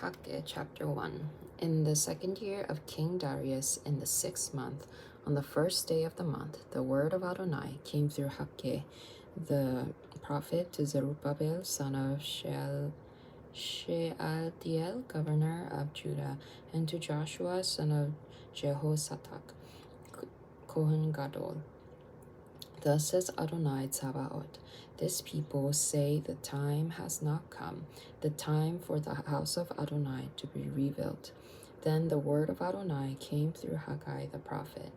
Haggai chapter 1. In the second year of King Darius, in the 6th month, on the first day of the month, the word of Adonai came through Haggai, the prophet, to Zerubbabel, son of Shealtiel, governor of Judah, and to Joshua, son of Jehozadak, Kohen Gadol. Thus says Adonai Tsabaoth, this people say the time has not come, the time for the house of Adonai to be rebuilt. Then the word of Adonai came through Haggai the prophet.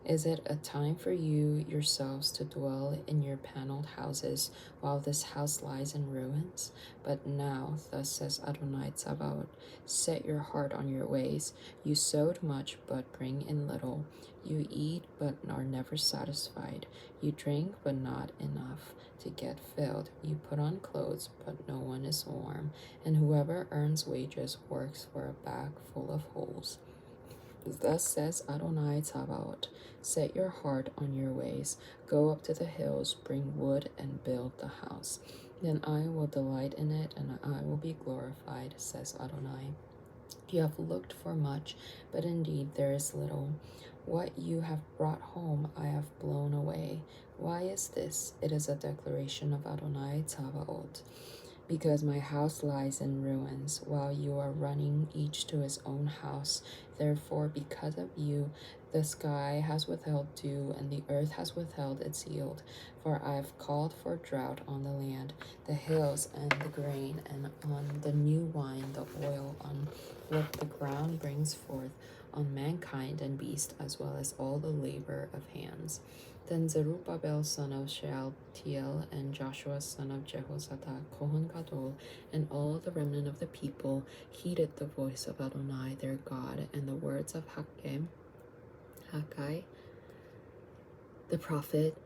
Is it a time for you yourselves to dwell in your paneled houses while this house lies in ruins? But now, thus says Adonai Tsabaoth, set your heart on your ways. You sowed much, but bring in little. You eat, but are never satisfied. You drink, but not enough to get filled. You put on clothes, but no one is warm. And whoever earns wages works for a bag full of holes. Thus says Adonai Tsabaoth, set your heart on your ways, go up to the hills, bring wood, and build the house. Then I will delight in it, and I will be glorified, says Adonai. You have looked for much, but indeed there is little. What you have brought home I have blown away. Why is this? It is a declaration of Adonai Tsabaoth. Because my house lies in ruins, while you are running each to his own house. Therefore, because of you, the sky has withheld dew, and the earth has withheld its yield. For I have called for drought on the land, the hills, and the grain, and on the new wine, the oil, on what the ground brings forth, on mankind and beast, as well as all the labor of hands. Then Zerubbabel son of Shealtiel and Joshua son of Jehozadak, Kohen Gadol, and all the remnant of the people heeded the voice of Adonai their God and the words of Haggai the prophet,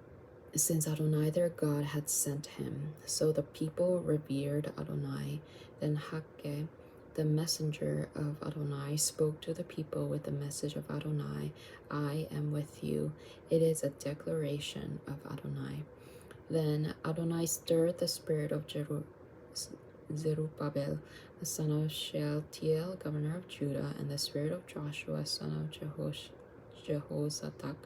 since Adonai their God had sent him. So the people revered Adonai. Then Haggai, the messenger of Adonai, spoke to the people with the message of Adonai, I am with you. It is a declaration of Adonai. Then Adonai stirred the spirit of Zerubbabel, the son of Shealtiel, governor of Judah, and the spirit of Joshua, son of Jehozadak,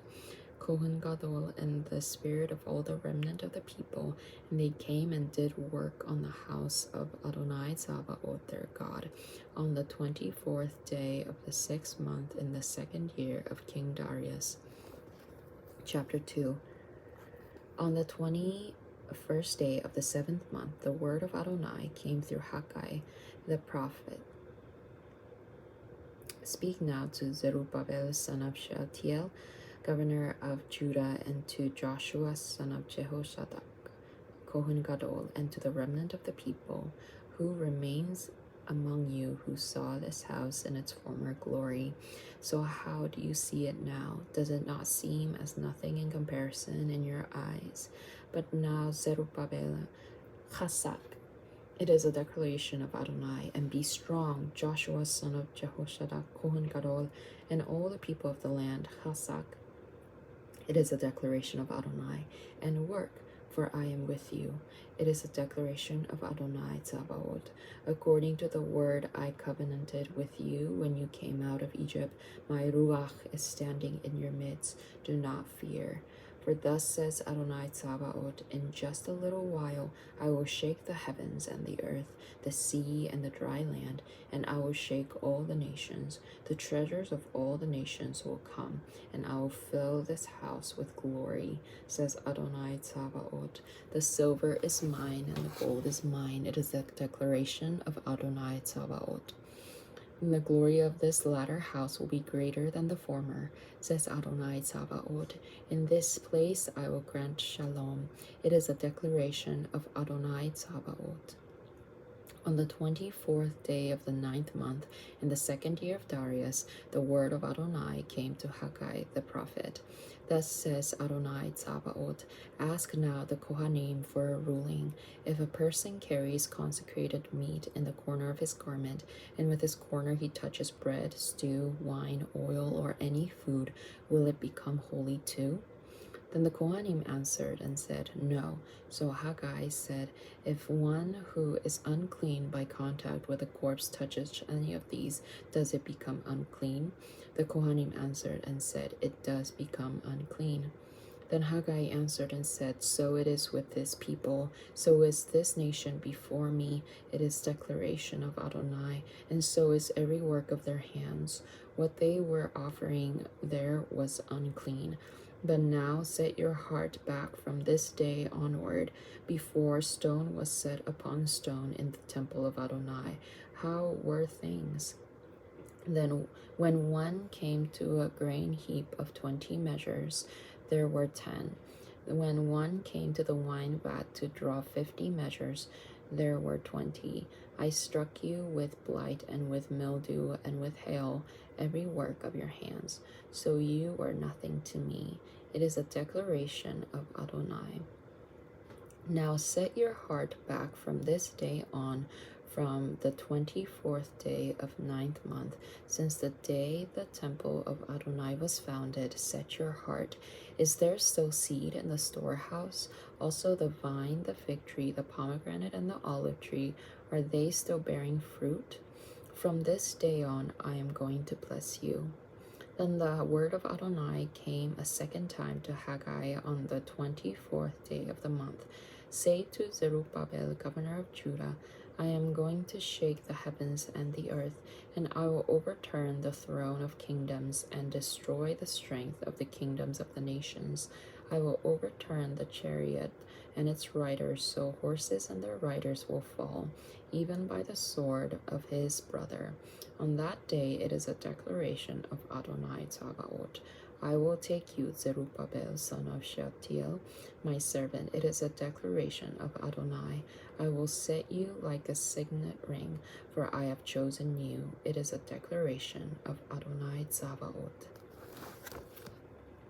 Kohen Gadol, and the spirit of all the remnant of the people, and they came and did work on the house of Adonai Tsabaoth their God, on the 24th day of the 6th month in the second year of King Darius. Chapter 2. On the 21st day of the 7th month, the word of Adonai came through Haggai the prophet. Speak now to Zerubbabel son of Shealtiel, governor of Judah, and to Joshua son of Jehozadak, Kohen Gadol, and to the remnant of the people who remains among you, who saw this house in its former glory. So how do you see it now? Does it not seem as nothing in comparison in your eyes? But now, Zerubbabel, Chazak, it is a declaration of Adonai, and be strong, Joshua son of Jehozadak, Kohen Gadol, and all the people of the land, Chazak. It is a declaration of Adonai, and work, for I am with you. It is a declaration of Adonai Tsabaoth. According to the word I covenanted with you when you came out of Egypt, my Ruach is standing in your midst. Do not fear. For thus says Adonai Tsabaoth, in just a little while I will shake the heavens and the earth, the sea and the dry land, and I will shake all the nations. The treasures of all the nations will come, and I will fill this house with glory, says Adonai Tsabaoth. The silver is mine, and the gold is mine. It is the declaration of Adonai Tsabaoth. And the glory of this latter house will be greater than the former, says Adonai Tsabaoth. In this place I will grant shalom. It is a declaration of Adonai Tsabaoth. On the 24th day of the 9th month, in the second year of Darius, the word of Adonai came to Haggai the prophet. Thus says Adonai Tsabaoth, ask now the Kohanim for a ruling. If a person carries consecrated meat in the corner of his garment, and with his corner he touches bread, stew, wine, oil, or any food, will it become holy too? Then the Kohanim answered and said, No. So Haggai said, If one who is unclean by contact with a corpse touches any of these, does it become unclean? The Kohanim answered and said, It does become unclean. Then Haggai answered and said, So it is with this people, so is this nation before me. It is declaration of Adonai, and so is every work of their hands. What they were offering there was unclean. But now set your heart back from this day onward, before stone was set upon stone in the temple of Adonai. How were things? Then, when one came to a grain heap of 20 measures, there were 10. When one came to the wine vat to draw 50 measures, there were 20. I struck you with blight and with mildew and with hail, every work of your hands. So you were nothing to me. It is a declaration of Adonai. Now set your heart back from this day on, from the 24th day of 9th month, since the day the temple of Adonai was founded. Set your heart. Is there still seed in the storehouse? Also the vine, the fig tree, the pomegranate, and the olive tree, are they still bearing fruit? From this day on, I am going to bless you. Then the word of Adonai came a second time to Haggai on the 24th day of the month. Say to Zerubbabel, governor of Judah, I am going to shake the heavens and the earth, and I will overturn the throne of kingdoms and destroy the strength of the kingdoms of the nations. I will overturn the chariot and its riders, so horses and their riders will fall, even by the sword of his brother. On that day it is a declaration of Adonai Tzavaot. I will take you, Zerubbabel, son of Shealtiel, my servant. It is a declaration of Adonai. I will set you like a signet ring, for I have chosen you. It is a declaration of Adonai Tzavaot.